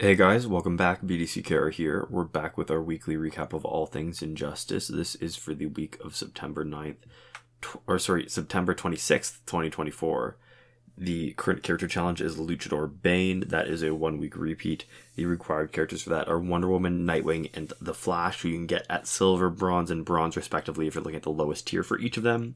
Hey guys, welcome back. BDC Kara here. We're back with our weekly recap of all things Injustice. This is for the week of September 26th, 2024. The current character challenge is Luchador Bane. That is a 1 week repeat. The required characters for that are Wonder Woman, Nightwing, and The Flash, who you can get at silver, bronze, and bronze respectively if you're looking at the lowest tier for each of them.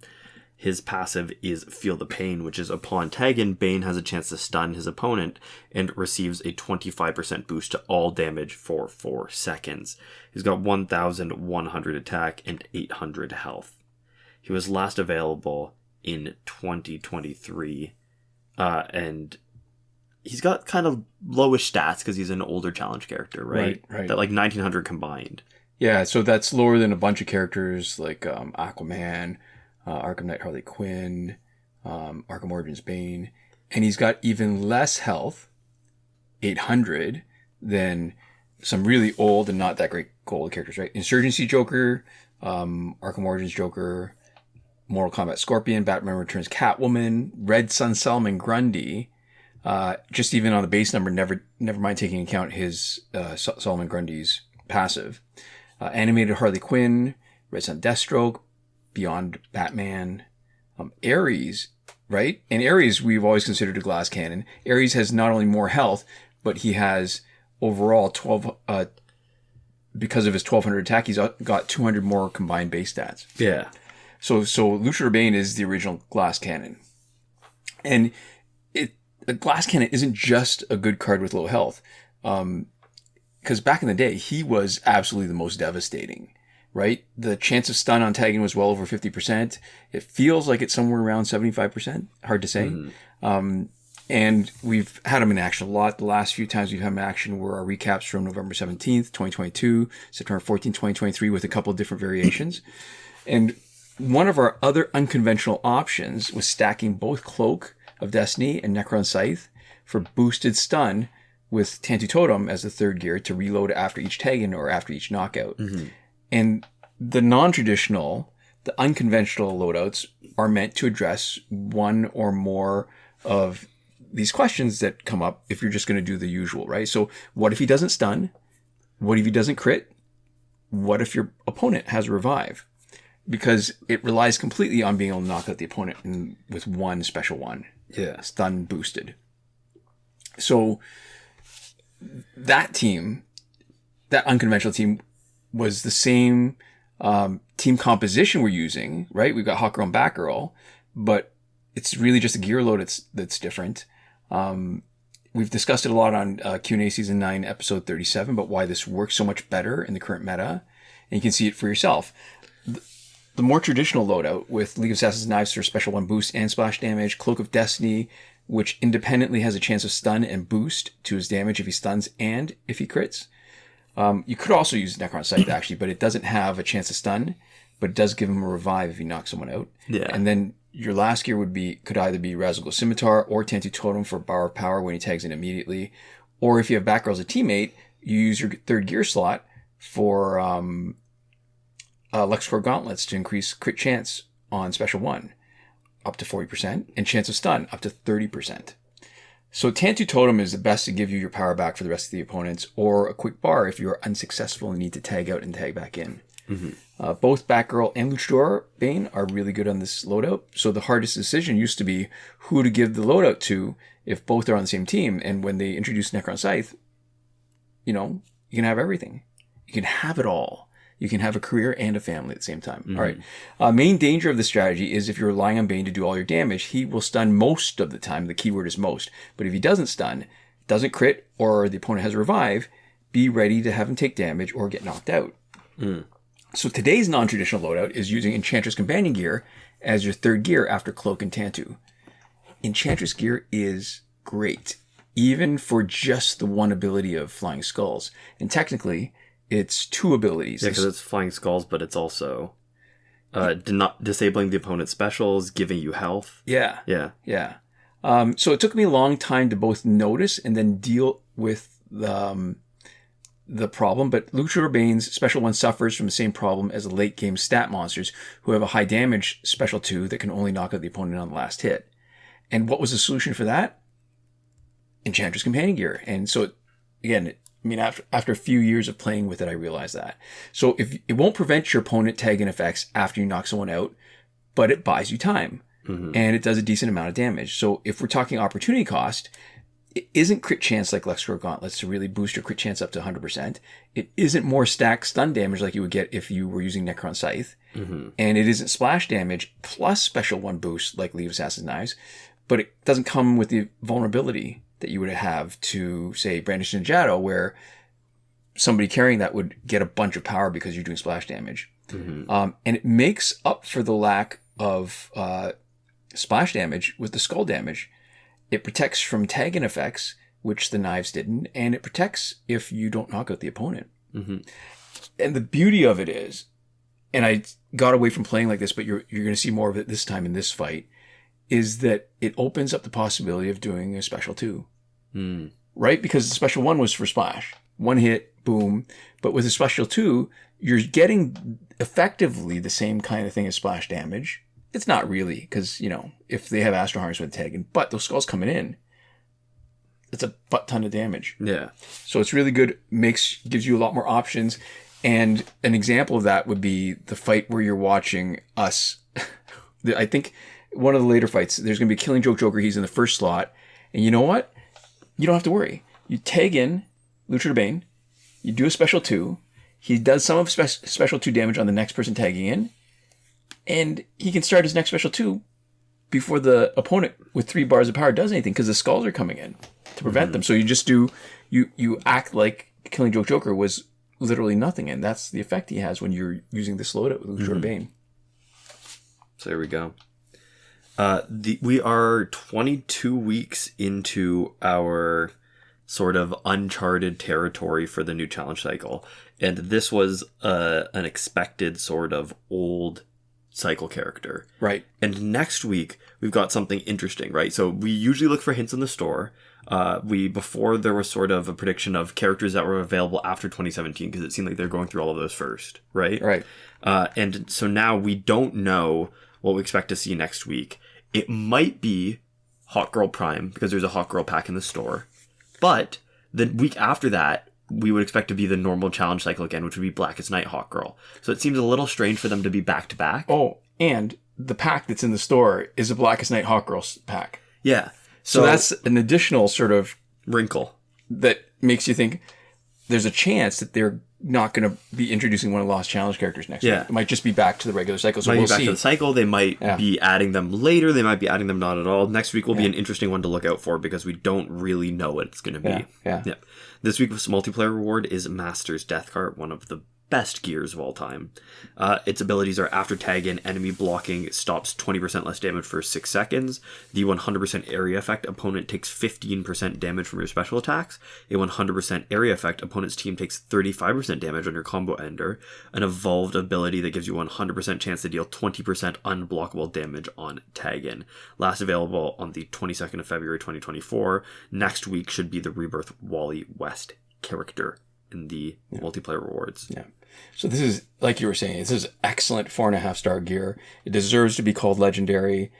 His passive is Feel the Pain, which is upon tagging, Bane has a chance to stun his opponent and receives a 25% boost to all damage for 4 seconds. He's got 1,100 attack and 800 health. He was last available in 2023, and he's got kind of lowish stats because he's an older challenge character, right? Right. That like 1,900 combined. Yeah, so that's lower than a bunch of characters like Aquaman, Arkham Knight Harley Quinn, Arkham Origins Bane, and he's got even less health, 800, than some really old and not that great gold characters, right? Insurgency Joker, Arkham Origins Joker, Mortal Kombat Scorpion, Batman Returns Catwoman, Red Sun Solomon Grundy, just even on the base number, never mind taking into account his Solomon Grundy's passive. Animated Harley Quinn, Red Sun Deathstroke, Beyond Batman, Ares, right? And Ares we've always considered a glass cannon. Ares has not only more health, but he has overall 12, because of his 1,200 attack, he's got 200 more combined base stats. Yeah. So Luchador Bane is the original glass cannon. And a glass cannon isn't just a good card with low health. Because back in the day, he was absolutely the most devastating. Right? The chance of stun on tagging was well over 50%. It feels like it's somewhere around 75%. Hard to say. Mm-hmm. And we've had him in action a lot. The last few times we've had him in action were our recaps from November 17th, 2022, September 14th, 2023, with a couple of different variations. And one of our other unconventional options was stacking both Cloak of Destiny and Necron Scythe for boosted stun with Tantu Totem as the third gear to reload after each tagging or after each knockout. Mm-hmm. And the non-traditional, the unconventional loadouts are meant to address one or more of these questions that come up if you're just going to do the usual, right? So what if he doesn't stun? What if he doesn't crit? What if your opponent has revive? Because it relies completely on being able to knock out the opponent with one special one. Yeah. Stun boosted. So that team, that unconventional team, was the same team composition we're using, right? We've got Hawkgirl and Batgirl, but it's really just a gear load that's different. We've discussed it a lot on Q&A Season 9, Episode 37, but why this works so much better in the current meta, and you can see it for yourself. The more traditional loadout with League of Assassins Knives for special 1 boost and splash damage, Cloak of Destiny, which independently has a chance of stun and boost to his damage if he stuns and if he crits. You could also use Necron Scythe, actually, but it doesn't have a chance to stun, but it does give him a revive if you knock someone out. Yeah. And then your last gear could either be Razalgo Scimitar or Tantu Totem for Bar of Power when he tags in immediately. Or if you have Batgirl as a teammate, you use your third gear slot for LexCorp Gauntlets to increase crit chance on Special 1 up to 40% and chance of stun up to 30%. So Tantu Totem is the best to give you your power back for the rest of the opponents, or a quick bar if you're unsuccessful and need to tag out and tag back in. Mm-hmm. Both Batgirl and Luchador Bane are really good on this loadout. So the hardest decision used to be who to give the loadout to if both are on the same team. And when they introduced Necron Scythe, you can have everything. You can have it all. You can have a career and a family at the same time. Mm-hmm. All right. Main danger of the strategy is if you're relying on Bane to do all your damage, he will stun most of the time. The keyword is most. But if he doesn't stun, doesn't crit, or the opponent has a revive, be ready to have him take damage or get knocked out. Mm. So today's non-traditional loadout is using Enchantress Companion Gear as your third gear after Cloak and Tantu. Enchantress Gear is great, even for just the one ability of Flying Skulls. And technically, it's 2 abilities. Yeah, because it's Flying Skulls, but it's also not disabling the opponent's specials, giving you health. Yeah. Yeah. Yeah. So it took me a long time to both notice and then deal with the problem, but Luchador Bane's Special 1 suffers from the same problem as the late game stat monsters who have a high damage Special 2 that can only knock out the opponent on the last hit. And what was the solution for that? Enchantress Companion Gear. And so again, I mean, after a few years of playing with it, I realized that. So if it won't prevent your opponent tagging effects after you knock someone out, but it buys you time. And it does a decent amount of damage. So if we're talking opportunity cost, it isn't crit chance like Luxor Gauntlets to really boost your crit chance up to 100%. It isn't more stack stun damage like you would get if you were using Necron Scythe. And it isn't splash damage plus special 1 boost like Leave Assassin's Knives. But it doesn't come with the vulnerability that you would have to, say, Brandish Ninjato, where somebody carrying that would get a bunch of power because you're doing splash damage. And it makes up for the lack of splash damage with the skull damage. It protects from tagging effects, which the knives didn't, and it protects if you don't knock out the opponent. And the beauty of it is, and I got away from playing like this, but you're going to see more of it this time in this fight, is that it opens up the possibility of doing a special 2. Right? Because the special 1 was for splash. 1 hit, boom. But with a special 2, you're getting effectively the same kind of thing as splash damage. It's not really, because, you know, if they have Astro Harness with tagging, but those skulls coming in, it's a butt ton of damage. Yeah. So it's really good, gives you a lot more options. And an example of that would be the fight where you're watching us. I think one of the later fights, there's going to be a Killing Joke Joker. He's in the first slot. And you know what? You don't have to worry. You tag in Luchador Bane. You do a special 2. He does some of special 2 damage on the next person tagging in. And he can start his next special 2 before the opponent with 3 bars of power does anything, because the skulls are coming in to prevent them. So you just you act like Killing Joke Joker was literally nothing. And that's the effect he has when you're using this loadout with Luchador Bane. So there we go. We are 22 weeks into our sort of uncharted territory for the new challenge cycle. And this was an expected sort of old cycle character. Right. And next week, we've got something interesting, right? So we usually look for hints in the store. Before there was sort of a prediction of characters that were available after 2017, because it seemed like they're going through all of those first, right? Right. And so now we don't know what we expect to see next week. It might be Hot Girl Prime, because there's a Hot Girl pack in the store. But the week after that, we would expect to be the normal challenge cycle again, which would be Blackest Night Hot Girl. So it seems a little strange for them to be back to back. Oh, and the pack that's in the store is a Blackest Night Hot Girl pack. Yeah. So that's an additional sort of wrinkle that makes you think there's a chance that they're not going to be introducing one of the Lost Challenge characters next week. It might just be back to the regular cycle. So might we'll be back see. to the cycle. They might be adding them later. They might be adding them not at all. Next week will be an interesting one to look out for, because we don't really know what it's going to be. Yeah. This week's multiplayer reward is Master's Death Cart, one of the best gears of all time. Its abilities are after tag in, enemy blocking stops 20% less damage for 6 seconds. The 100% area effect, opponent takes 15% damage from your special attacks. A 100% area effect, opponent's team takes 35% damage on your combo ender. An evolved ability that gives you 100% chance to deal 20% unblockable damage on tag in. Last available on the 22nd of February 2024. Next week should be the Rebirth Wally West character in the multiplayer rewards. Yeah. So this is, like you were saying, this is excellent 4.5-star gear. It deserves to be called legendary.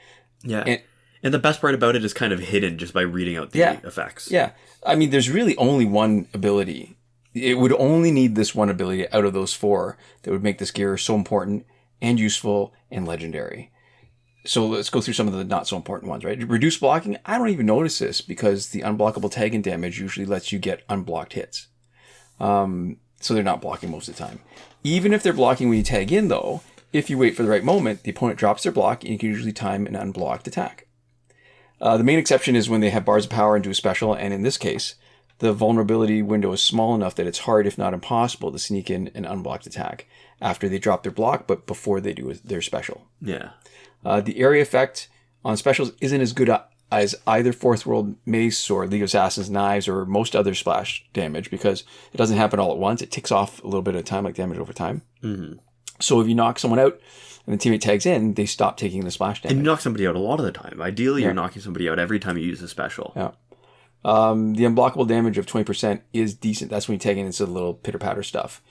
Yeah. And the best part about it is kind of hidden just by reading out the effects. Yeah. I mean, there's really only one ability. It would only need this one ability out of those 4 that would make this gear so important and useful and legendary. So let's go through some of the not so important ones, right? Reduce blocking. I don't even notice this, because the unblockable tag and damage usually lets you get unblocked hits. So they're not blocking most of the time. Even if they're blocking when you tag in, though, if you wait for the right moment, the opponent drops their block and you can usually time an unblocked attack. The main exception is when they have bars of power and do a special, and in this case, the vulnerability window is small enough that it's hard, if not impossible, to sneak in an unblocked attack after they drop their block, but before they do their special. Yeah. The area effect on specials isn't as good as either Fourth World Mace or League of Assassins Knives or most other splash damage, because it doesn't happen all at once. It ticks off a little bit of time, like damage over time. So if you knock someone out and the teammate tags in, they stop taking the splash damage. And you knock somebody out a lot of the time. Ideally, you're knocking somebody out every time you use a special. Yeah. The unblockable damage of 20% is decent. That's when you tag in into the little pitter-patter stuff.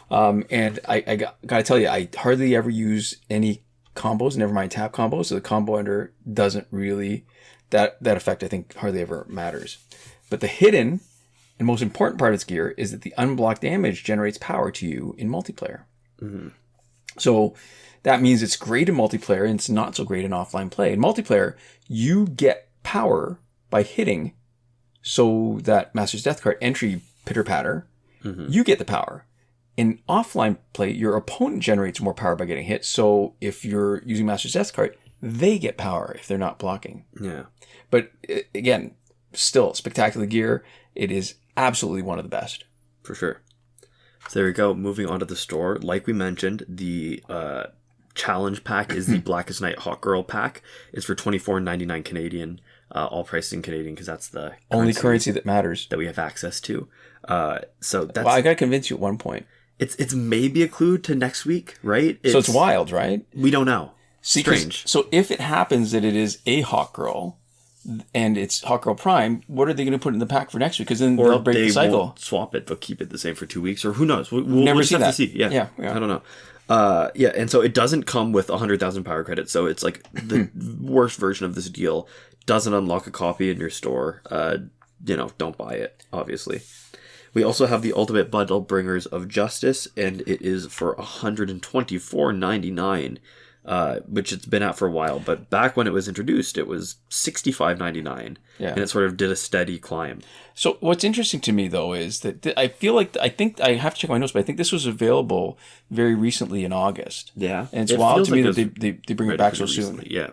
And I got to tell you, I hardly ever use any combos, never mind tap combos. So the combo ender doesn't really... That effect, I think, hardly ever matters. But the hidden and most important part of its gear is that the unblocked damage generates power to you in multiplayer. So that means it's great in multiplayer and it's not so great in offline play. In multiplayer, you get power by hitting, so that Master's Death card entry pitter-patter, you get the power. In offline play, your opponent generates more power by getting hit, so if you're using Master's Death card, they get power if they're not blocking. Yeah. But again, still, spectacular gear. It is absolutely one of the best. For sure. So there we go. Moving on to the store. Like we mentioned, the challenge pack is the Blackest Night Hot Girl pack. It's for $24.99 Canadian. All priced in Canadian because that's the only currency that matters that we have access to. So that's. Well, I gotta convince you at one point. It's maybe a clue to next week, right? So it's wild, right? We don't know. Strange. So if it happens that it is a Hot Girl, and it's Hot Girl Prime, what are they going to put in the pack for next week? Because then they'll break the cycle. Won't swap it, but keep it the same for 2 weeks, or who knows? We'll never just see have that. to see. Yeah, I don't know. And so it doesn't come with 100,000 power credits, so it's like the worst version of this deal. Doesn't unlock a copy in your store. Don't buy it, obviously. We also have the Ultimate Bundle Bringers of Justice, and it is for $124.99. Which it's been out for a while, but back when it was introduced, it was $65.99, and it sort of did a steady climb. So what's interesting to me, though, is that I think I have to check my notes, but I think this was available very recently in August. Yeah, and it's wild to me that they bring it back so soon. Yeah.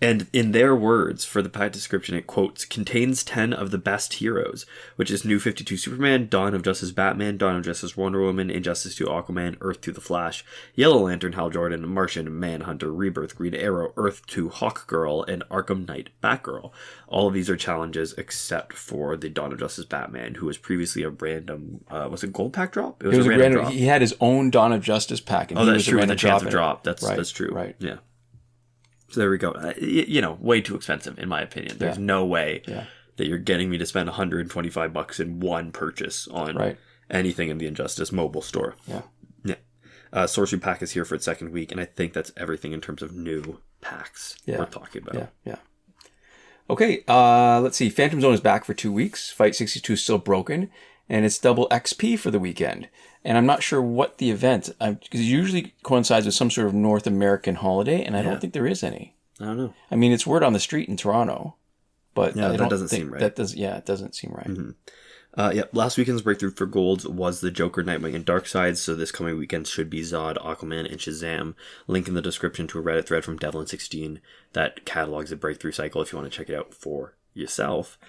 And in their words, for the pack description, it quotes, contains 10 of the best heroes, which is New 52 Superman, Dawn of Justice Batman, Dawn of Justice Wonder Woman, Injustice 2 Aquaman, Earth 2 The Flash, Yellow Lantern Hal Jordan, Martian Manhunter, Rebirth, Green Arrow, Earth 2 Hawk Girl, and Arkham Knight Batgirl. All of these are challenges except for the Dawn of Justice Batman, who was previously a random, was it gold pack drop? It was a random drop. He had his own Dawn of Justice pack. And that's true, with a chance of drop. That's true. Right. Yeah. So there we go. Way too expensive, in my opinion. There's no way that you're getting me to spend $125 in one purchase on anything in the Injustice mobile store. Yeah. Sorcery Pack is here for its second week, and I think that's everything in terms of new packs we're talking about. Yeah. Okay, let's see. Phantom Zone is back for 2 weeks. Fight 62 is still broken, and it's double XP for the weekend. And I'm not sure what the event, because it usually coincides with some sort of North American holiday, and I don't think there is any. I don't know. I mean, it's word on the street in Toronto, but that doesn't seem right. It doesn't seem right. Last weekend's breakthrough for golds was the Joker, Nightwing, and Darkseid, so this coming weekend should be Zod, Aquaman, and Shazam. Link in the description to a Reddit thread from Devlin16 that catalogs the breakthrough cycle if you want to check it out for yourself.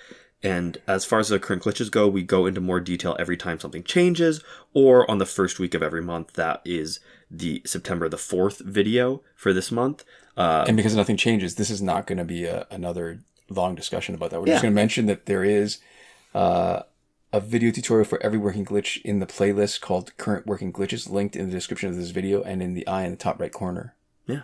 And as far as the current glitches go, we go into more detail every time something changes, or on the first week of every month. That is the September the 4th video for this month. And because nothing changes, this is not going to be another long discussion about that. We're just going to mention that there is a video tutorial for every working glitch in the playlist called Current Working Glitches, linked in the description of this video and in the eye in the top right corner. Yeah.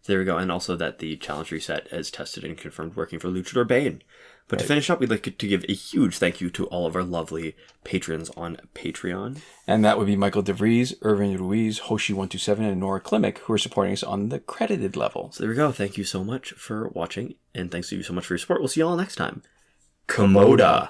So there we go. And also that the challenge reset is tested and confirmed working for Luchador Bane. But to finish up, we'd like to give a huge thank you to all of our lovely patrons on Patreon. And that would be Michael Devries, Irvin Ruiz, Hoshi127, and Nora Klimek, who are supporting us on the credited level. So there we go. Thank you so much for watching, and thanks to you so much for your support. We'll see you all next time. Komoda.